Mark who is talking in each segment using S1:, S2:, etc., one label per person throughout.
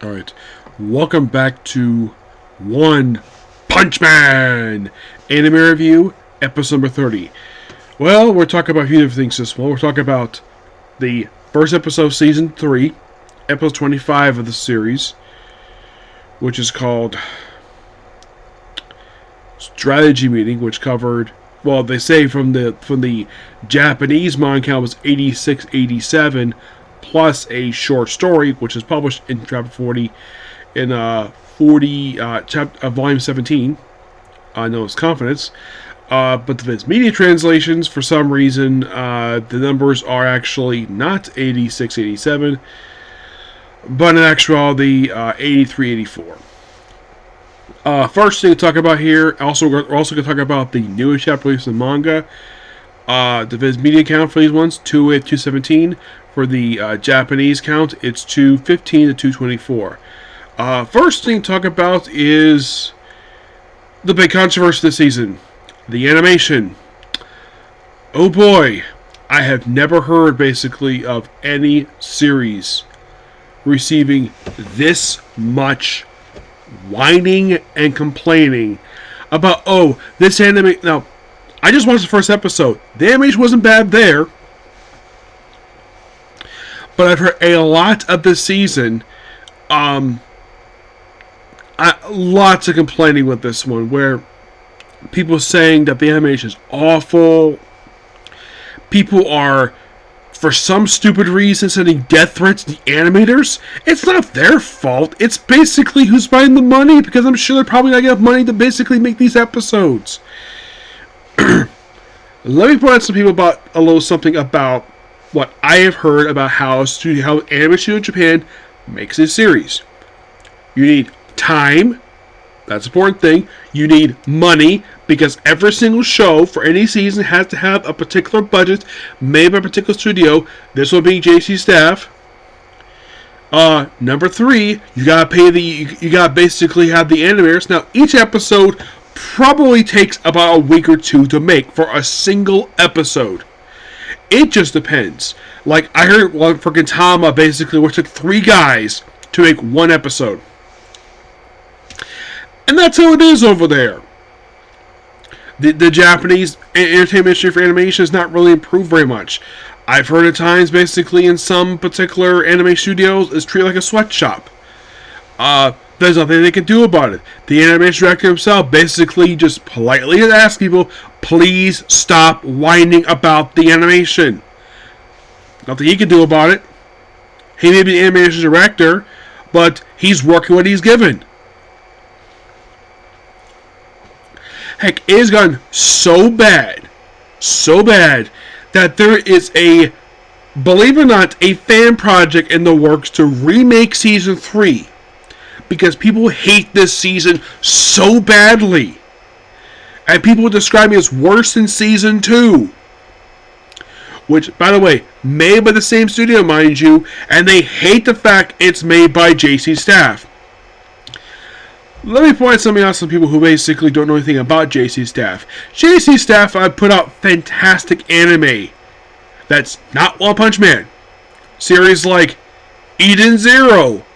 S1: Alright, welcome back to One Punch Man Anime Review, episode number 30. Well, we're talking about a few different things this one. We're talking about the first episode of Season 3, episode 25 of the series, which is called Strategy Meeting, which covered, well, they say from the Japanese manga was 86-87, plus a short story, which is published in chapter 40, in volume 17, known as Confidence. But the Viz Media translations, for some reason, the numbers are actually not 86-87, but in actuality, 83-84. First thing to talk about here, we're also going to talk about the newest chapter release in manga. The Viz Media count for these ones, 2-217. For the Japanese count, it's 215 to 224. First thing to talk about is the big controversy this season. The animation. Oh boy, I have never heard basically of any series receiving this much whining and complaining about, oh, this anime. Now, I just watched the first episode. The animation wasn't bad there. But I've heard a lot of this season, lots of complaining with this one, where people saying that the animation is awful. People are, for some stupid reason, sending death threats to the animators. It's not their fault. It's basically who's buying the money, because I'm sure they're probably not enough money to basically make these episodes. Let me point out some people about a little something about what I have heard about how anime studio in Japan makes a series. You need time. That's an important thing. You need money, because every single show for any season has to have a particular budget made by a particular studio. This will be JC staff. Number 3, you gotta pay you gotta basically have the animators. Now, each episode probably takes about a week or two to make for a single episode. It just depends. Like, I heard for Gintama, basically, which took 3 guys to make one episode. And that's how it is over there. The Japanese entertainment industry for animation has not really improved very much. I've heard at times, basically, in some particular anime studios, it's treated like a sweatshop. There's nothing they can do about it. The animation director himself basically just politely asks people, please stop whining about the animation. Nothing he can do about it. He may be the animation director, but he's working what he's given. Heck, it has gotten so bad, that there is believe it or not, a fan project in the works to remake Season 3. Because people hate this season so badly. And people describe it as worse than Season 2. Which, by the way, made by the same studio, mind you, and they hate the fact it's made by JC staff. Let me point something out to some people who basically don't know anything about JC staff. JC staff put out fantastic anime. That's not One Punch Man. Series like Eden Zero,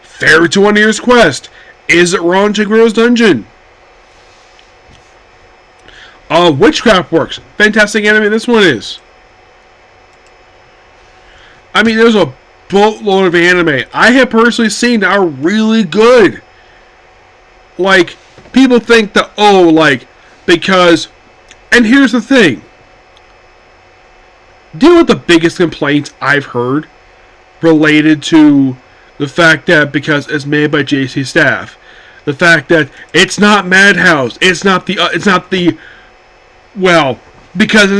S1: Fairy to One Year's Quest, Is It Wrong to Guru's Dungeon? Witchcraft Works, fantastic anime this one is. I mean, there's a boatload of anime I have personally seen that are really good. Like, people think that, because, and here's the thing. Do you know what the biggest complaints I've heard related to the fact that because it's made by JC staff, the fact that it's not Madhouse, because it's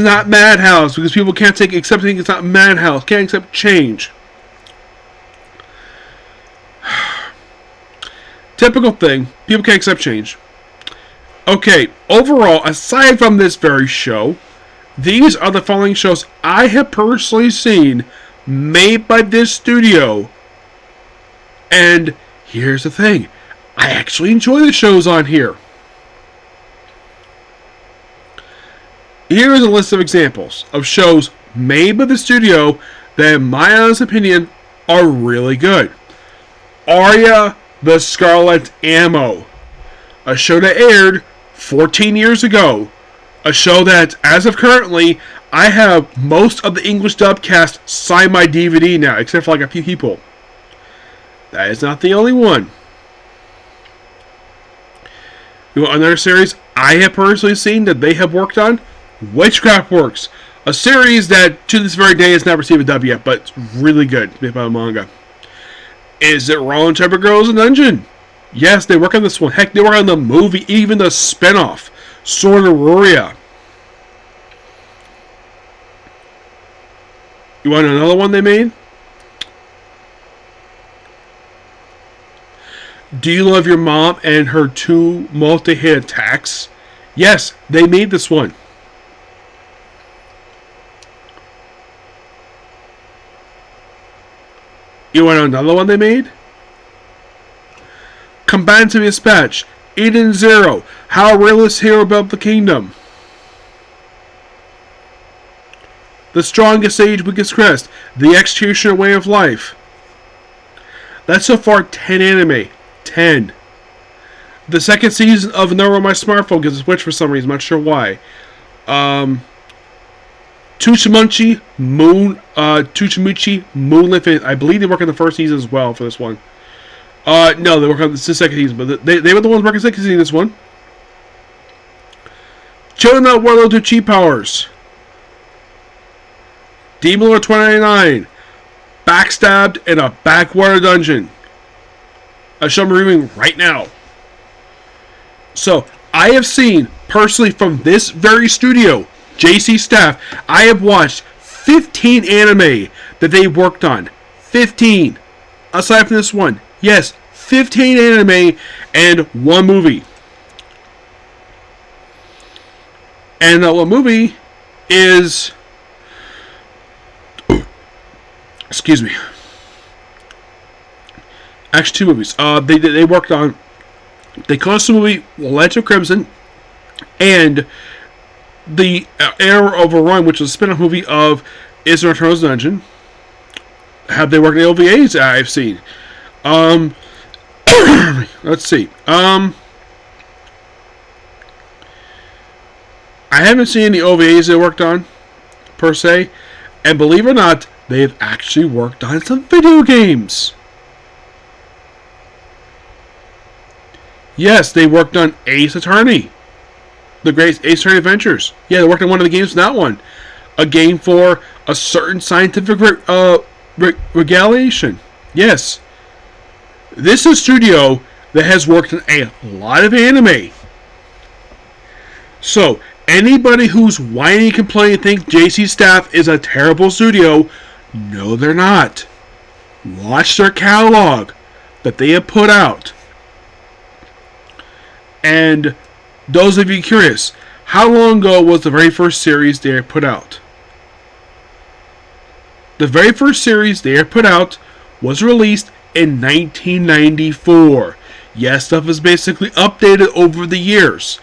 S1: not Madhouse, because people can't accept things, it's not Madhouse, can't accept change. Typical thing, people can't accept change. Okay, overall, aside from this very show, these are the following shows I have personally seen made by this studio. And here's the thing, I actually enjoy the shows on here. Here is a list of examples of shows made by the studio that, in my honest opinion, are really good. Arya the Scarlet Ammo, a show that aired 14 years ago. A show that, as of currently, I have most of the English dub cast sign my DVD now, except for like a few people. That is not the only one. You want another series I have personally seen that they have worked on? Witchcraft Works. A series that, to this very day, has not received a dub yet, but it's really good. It's made by a manga. Is it Roland Shepherd Girls in Dungeon? Yes, they work on this one. Heck, they work on the movie, even the spinoff, Sword of Ruria. You want another one they made? Do You Love Your Mom and Her Two Multi-Hit Attacks? Yes, they made this one. You want another one they made? Combative Dispatch, Eden Zero, How a Realist Hero Built the Kingdom. The Strongest Age, Weakest Crest, The Executioner Way of Life. That's so far 10 anime. 10. The second season of Another on my smartphone gets a switch for some reason, I'm not sure why. Tuchimuchi Moonlit. I believe they work on the first season as well for this one. No, they work on the second season, but they were the ones working second season this one. Children of Warlord to Cheap Powers. Demon Lord 2099. Backstabbed in a Backwater Dungeon. A show I'm reviewing right now. So, I have seen, personally from this very studio, JC Staff, I have watched 15 anime that they worked on. 15. Aside from this one. Yes, 15 anime and one movie. And that one movie is... Excuse me. Actually, two movies. They worked on... They called the movie Legend of Crimson and the Era of Orion, which is a spin-off movie of Israel Eternal's Dungeon. Have they worked on the OVAs I've seen? Let's see. I haven't seen the OVAs they worked on, per se. And believe it or not, they've actually worked on some video games. Yes, they worked on Ace Attorney. The Great Ace Attorney Adventures. Yeah, they worked on one of the games in that one. A game for a certain scientific regalation. Yes. This is a studio that has worked on a lot of anime. So, anybody who's whining, complaining, thinks JC Staff is a terrible studio, no, they're not. Watch their catalog that they have put out. And those of you curious, how long ago was the very first series they put out? The very first series they put out was released in 1994. Yes, stuff is basically updated over the years.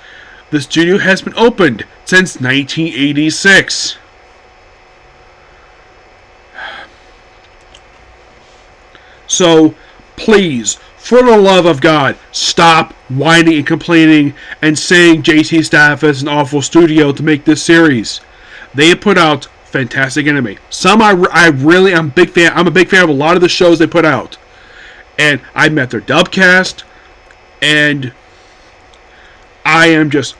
S1: The studio has been opened since 1986. So, please, for the love of God, stop whining and complaining and saying JC Staff is an awful studio to make this series. They have put out fantastic anime. Some I'm a big fan. I'm a big fan of a lot of the shows they put out. And I met their dubcast, and I am just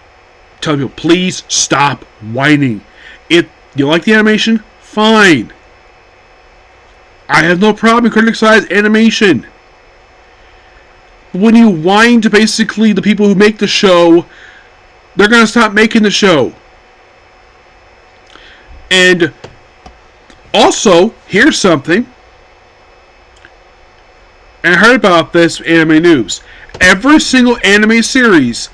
S1: telling people, please stop whining. If you like the animation, fine. I have no problem criticizing animation. When you whine to basically the people who make the show, they're going to stop making the show. And also, here's something. And I heard about this anime news. Every single anime series,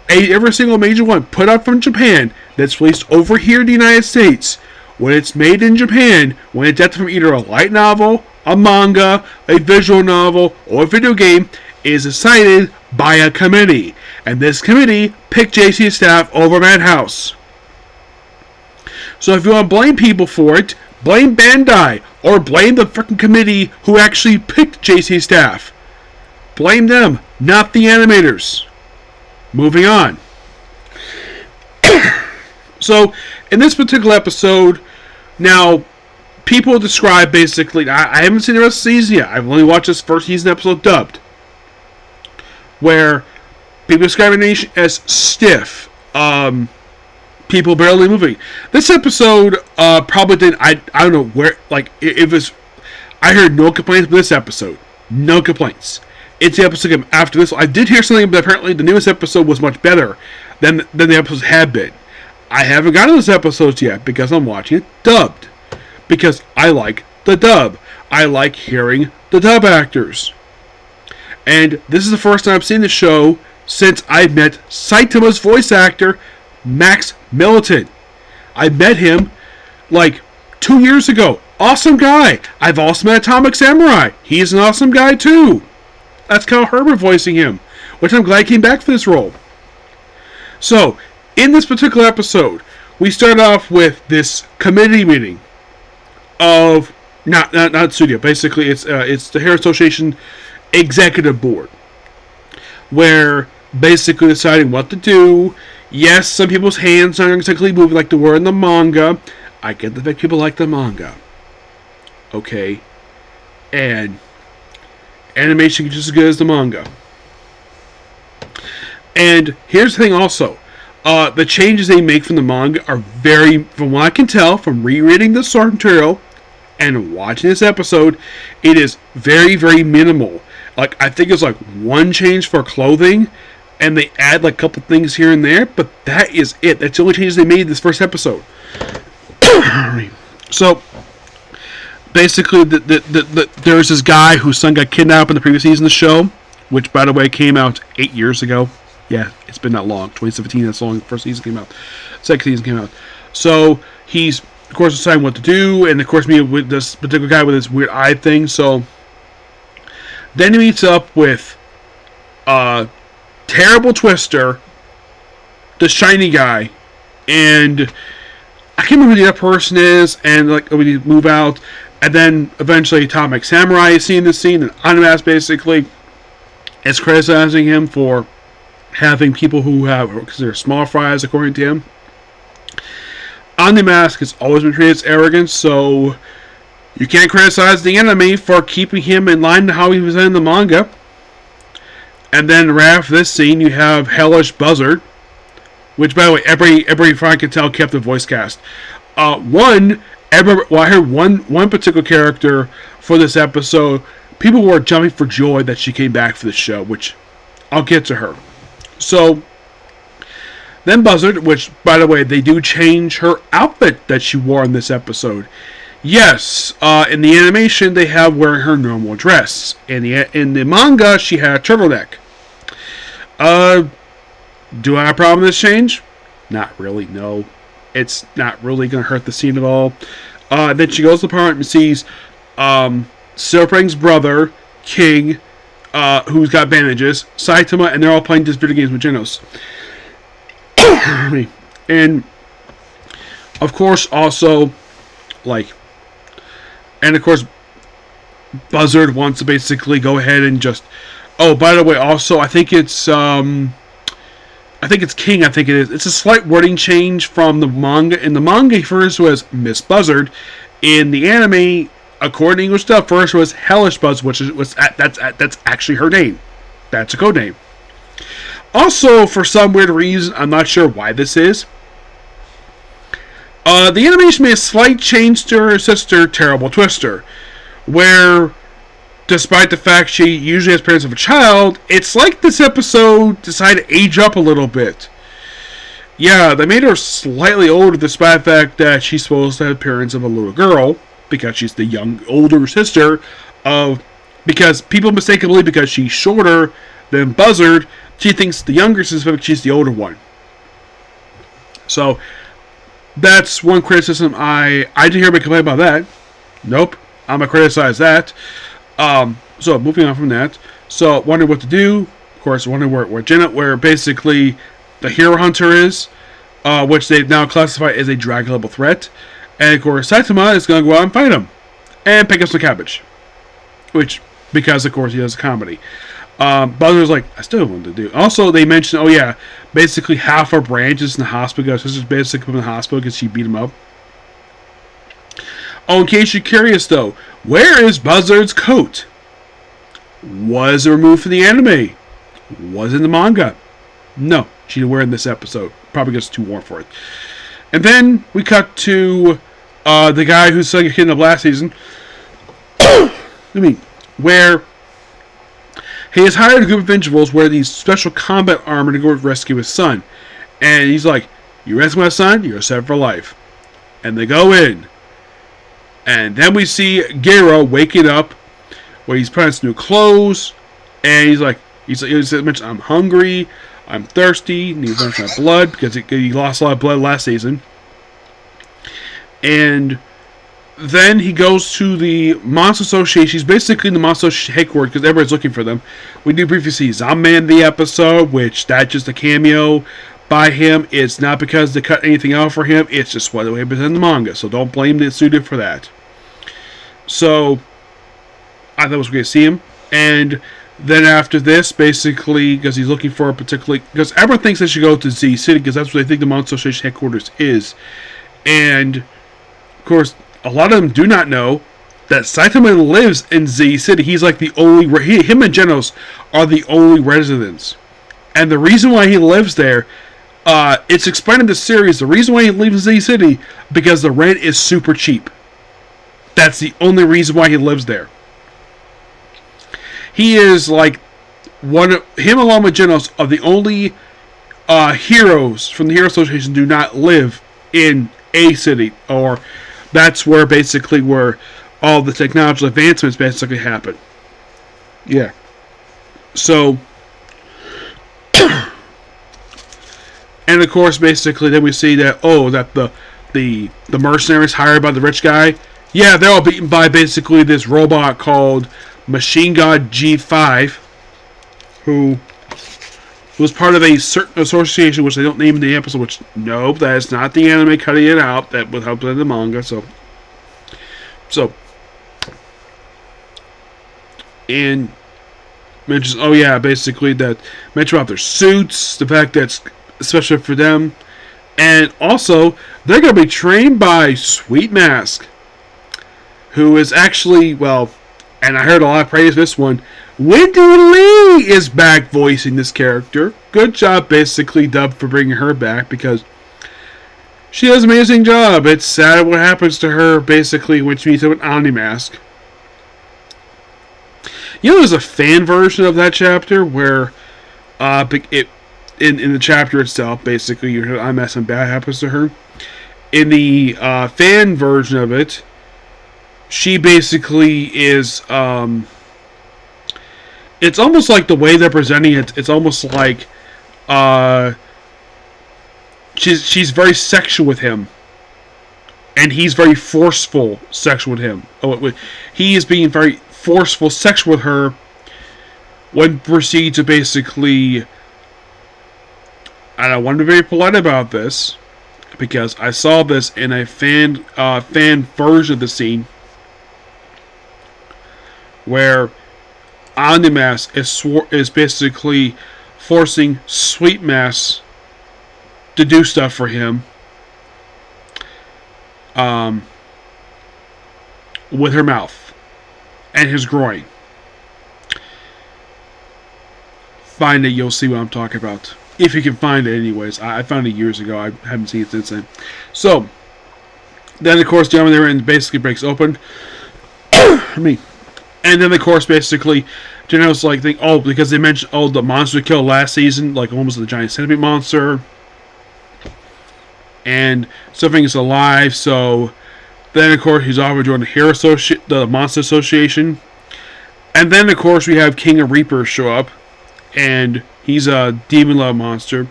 S1: every single major one put up from Japan that's released over here in the United States, when it's made in Japan, when it's adapted from either a light novel, a manga, a visual novel, or a video game, is decided by a committee. And this committee picked JC Staff over Madhouse. So if you want to blame people for it, blame Bandai, or blame the freaking committee who actually picked JC Staff. Blame them, not the animators. Moving on. So, in this particular episode, now, people describe basically, I haven't seen the rest of the season yet. I've only watched this first season episode dubbed, where people describe it as stiff. People barely moving. This episode probably didn't. I don't know where. Like it was. I heard no complaints with this episode. No complaints. It's the episode after this. I did hear something, but apparently the newest episode was much better than the episodes had been. I haven't gotten those episodes yet because I'm watching it dubbed. Because I like the dub. I like hearing the dub actors. And this is the first time I've seen the show since I met Saitama's voice actor, Max Militant. I met him like 2 years ago. Awesome guy. I've also met Atomic Samurai. He's an awesome guy too. That's Kyle Herbert voicing him, which I'm glad he came back for this role. So, in this particular episode, we start off with this committee meeting of not studio. Basically, it's the Hair Association Executive Board, where basically deciding what to do. Yes, some people's hands aren't exactly moving like they were in the manga. I get the fact people like the manga. Okay, and animation is just as good as the manga. And here's the thing also. The changes they make from the manga are very, from what I can tell, from rereading the source material and watching this episode, it is very, very minimal. Like, I think it's like one change for clothing, and they add like a couple things here and there, but that is it. That's the only changes they made this first episode. So, basically, there's this guy whose son got kidnapped in the previous season of the show, which, by the way, came out 8 years ago. Yeah, it's been that long. 2017, that's long. First season came out. Second season came out. So, he's, of course, deciding what to do, and, of course, meeting with this particular guy with this weird eye thing. So, then he meets up with Terrible Twister, the shiny guy, and I can't remember who the other person is, and, like, we move out, and then, eventually, Atomic Samurai is seeing this scene, and Animas, basically, is criticizing him for having people who have considered small fries, according to him. Omnimask has always been treated as arrogant, so you can't criticize the enemy for keeping him in line to how he was in the manga. And then right after this scene, you have Hellish Buzzard, which, by the way, every fan can tell kept the voice cast. I heard one particular character for this episode. People were jumping for joy that she came back for the show, which I'll get to her. So, then Buzzard, which, by the way, they do change her outfit that she wore in this episode. Yes, in the animation, they have wearing her normal dress. In the manga, she had a turtleneck. Do I have a problem with this change? Not really, no. It's not really going to hurt the scene at all. Then she goes to the apartment and sees Silverfang's brother, King, who's got bandages, Saitama, and they're all playing just video games with Genos. And, of course, also, like, and of course, Buzzard wants to basically go ahead and just, oh, by the way, also, I think it's King, I think it is. It's a slight wording change from the manga. In the manga, he refers to as Miss Buzzard. In the anime, according to English stuff, first was Hellish Buzz, that's actually her name. That's a code name. Also, for some weird reason, I'm not sure why this is, the animation made a slight change to her sister, Terrible Twister, where, despite the fact she usually has parents of a child, it's like this episode decided to age up a little bit. Yeah, they made her slightly older, despite the fact that she's supposed to have parents of a little girl, because she's the older sister of, because people mistakenly believe because she's shorter than Buzzard, she thinks the younger sister, she's the older one. So, that's one criticism I didn't hear anybody complain about that. Nope, I'm going to criticize that. So, moving on from that. So, wondering what to do. Of course, wondering where basically the Hero Hunter is, which they've now classified as a Dragon level threat. And, of course, Saitama is going to go out and fight him. And pick up some cabbage. Which, because, of course, he does a comedy. Buzzard's like, I still want to do. Also, they mentioned, oh yeah, basically half our branch is in the hospital. Her sister's basically in the hospital because she beat him up. Oh, in case you're curious though, where is Buzzard's coat? Was it removed from the anime? Was it in the manga? No, she didn't wear it in this episode. Probably gets too warm for it. And then we cut to the guy who's selling a kid in the last season. Where he has hired a group of individuals wear these special combat armor to go rescue his son. And he's like, you rescue my son, you're set for life. And they go in. And then we see Gero waking up where he's putting on some new clothes. And he's like, I'm hungry, I'm thirsty, need to my blood because he lost a lot of blood last season. And then he goes to the Monster Association. He's basically in the Monster Association headquarters because everybody's looking for them. We do briefly see Zomman in the episode, which that's just a cameo by him. It's not because they cut anything out for him. It's just what it was in the manga. So don't blame the studio for that. So I thought it was great to see him. And then after this, basically, because he's looking for a particular... Because everyone thinks they should go to Z City because that's what they think the Monster Association headquarters is. And, of course, a lot of them do not know that Saitama lives in Z City. He's like the only... him and Genos are the only residents. And the reason why he lives there, it's explained in the series, the reason why he lives in Z City, because the rent is super cheap. That's the only reason why he lives there. He is like him along with Genos are the only heroes from the Hero Association do not live in a city, or that's where basically where all the technological advancements basically happen. Yeah. So, and of course, basically, then we see that that the mercenaries hired by the rich guy, yeah, they're all beaten by basically this robot called Machine God G5, who was part of a certain association, which they don't name in the episode, which, nope, that is not the anime cutting it out. That would help in the manga, so. And mentions, oh yeah, basically that, mention about their suits, the fact that's especially for them. And also, they're going to be trained by Sweet Mask, who is actually, well, and I heard a lot of praise for this one, Wendy Lee is back voicing this character. Good job, basically, Dub, for bringing her back, because she does an amazing job. It's sad what happens to her, basically, when she meets up with Omnimask. You know, there's a fan version of that chapter where in the chapter itself, basically, you hear Omnimask and bad happens to her. In the fan version of it, she basically is, it's almost like the way they're presenting it, it's almost like, she's very sexual with him. And he's very forceful sexual with him. He is being very forceful sexual with her when proceeds to basically, and I want to be very polite about this, because I saw this in a fan version of the scene, where Omnimask is basically forcing Sweet Mask to do stuff for him, with her mouth and his groin. Find it, you'll see what I'm talking about. If you can find it, anyways. I found it years ago. I haven't seen it since then. So, then of course, down there and basically breaks open. And then, of course, basically, Genos like think, because they mentioned, the monster killed last season, like almost the giant centipede monster, and something is alive. So then, of course, he's offered to join the Monster Association, and then, of course, we have King of Reapers show up, and he's a demon love monster,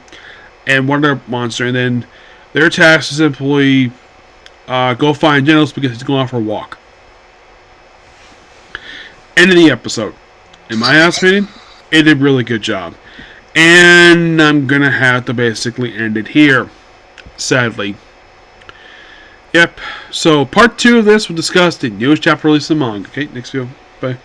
S1: and Wonder monster, and then their task is simply go find Genos because he's going out for a walk. End of the episode. In my opinion, it did a really good job. And I'm going to have to basically end it here. Sadly. Yep. So, part 2 of this will discuss the newest chapter release of the manga. Okay, next video. Bye.